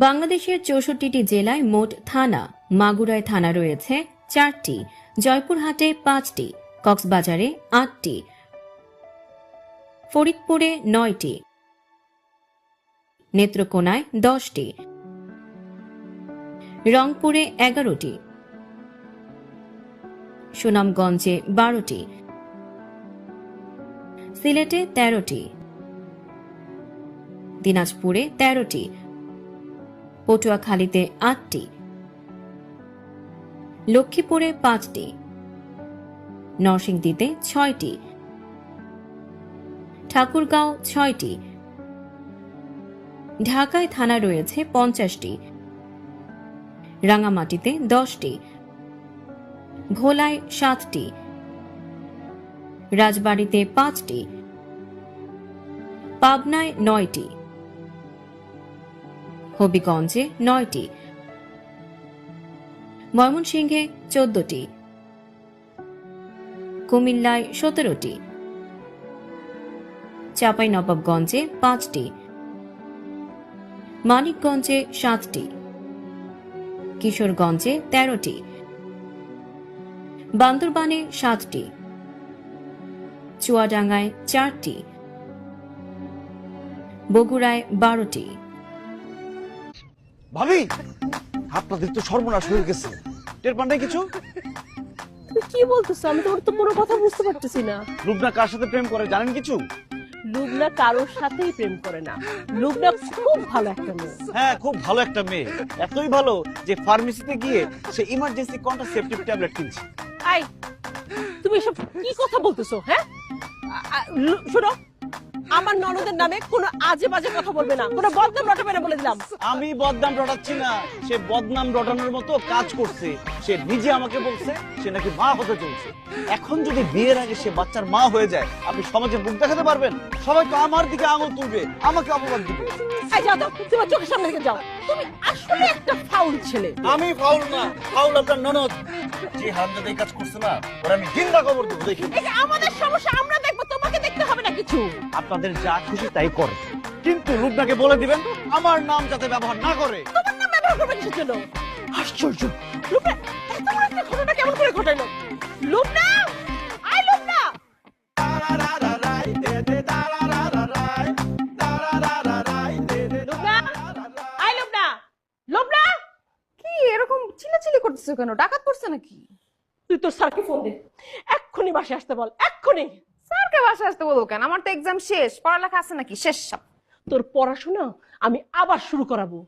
বাংলাদেশের ৬৪টি জেলায় মোট থানা। মাগুরায় থানা রয়েছে ৪টি, জয়পুরহাটে ৫টি, কক্সবাজারে ৮টি, ফরিদপুরে ৯টি, নেত্রকোনায় ১০টি, রংপুরে ১১টি, সুনামগঞ্জে ১২টি, সিলেটে ১৩টি, দিনাজপুরে ১৩টি, পটুয়াখালীতে ৮টি, লক্ষ্মীপুরে ৫টি, নরসিংদীতে ৬টি, ঠাকুরগাঁও ৬টি, ঢাকায় থানা রয়েছে ৫০টি, রাঙামাটিতে ১০টি, ভোলায় ৭টি, রাজবাড়ীতে ৫টি, পাবনায় ৯টি, হবিগঞ্জে ৯টি, ময়মনসিংহে ১৪টি, কুমিল্লায় ১৭টি, চাঁপাইনবাবগঞ্জে ৫টি, মানিকগঞ্জে ৭টি, কিশোরগঞ্জে ১৩টি, বান্দরবানে ৭টি, চুয়াডাঙ্গায় ৪টি, বগুড়ায় ১২টি। ভাবি, আপনাদের তো সর্বনাশ হয়ে গেছে। টের পান নাই কিছু? তুই কি বলতেছ? আমি তোর তো কোনো কথা বুঝতে পারতেছি না। লুবনা কার সাথে প্রেম করে জানেন কিছু? লুবনা কারোর সাথেই প্রেম করে না। লুবনা খুব ভালো একটা মেয়ে। হ্যাঁ, খুব ভালো একটা মেয়ে। এতই ভালো যে ফার্মেসিতে গিয়ে সে ইমার্জেন্সি কন্ট্রাসেপটিভ ট্যাবলেট কিনছে। আই, তুমি এসব কি কথা বলতেছো? হ্যাঁ, শোনো, আমার ননদের নামে কোনো আজে বাজে কথা বলবে না, কোনো বদনাম রটাবে না বলে দিলাম। আমি বদনাম রটাচ্ছি না, সে বদনাম রটানোর মতো কাজ করছে। সে নিজে আমাকে বলছে সে নাকি মা হতে চলছে। এখন যদি বিয়ের আগে সে বাচ্চার মা হয়ে যায়, আপনি সমাজে মুখ দেখাতে পারবেন? সবাই তো আমার দিকে আঙুল তুলবে, আমাকে অপবাদ দিবে। এই যাও তো, তোমার চোখের সামনে থেকে যাও। তুমি আসলে একটা ফাউল ছেলে। আমি ফাউল না, ফাউল আপনার ননদ। যে হারামজাদা এই কাজ করছে না, ওরা আমি জিন্দা কবর দেবো। দেখি, এই যে আমাদের সমস্যা আমরা দেখবো, তোমাকে দেখতে হবে না কিছু। আপনাদের যা খুশি তাই করে, কিন্তু লুবনাকে বলে দিবেন আমার নাম যাতে ব্যবহার না করে। তোমার নাম ব্যবহার করবে কিসের জন্য? আশ্চর্য, লুবনা এত বড় একটা ঘটনা কেমন করে ঘটাইলো? লুবনা, আই লুবনা। লুবনা, আই লুবনা। লুবনা, কি এরকম চিল্লাচিল্লি করতেছো কেন? ডাকাত পড়ছে নাকি? তুই তোর স্যারকে ফোন দে, এক্ষুনি বাসে আসতে বল, এক্ষুনি। স্যারকে বাসায় আসতে বলবো কেন? আমার তো এক্সাম শেষ, পড়ালেখা আছে নাকি? শেষ সব। তোর পড়াশোনা আমি আবার শুরু করাবো।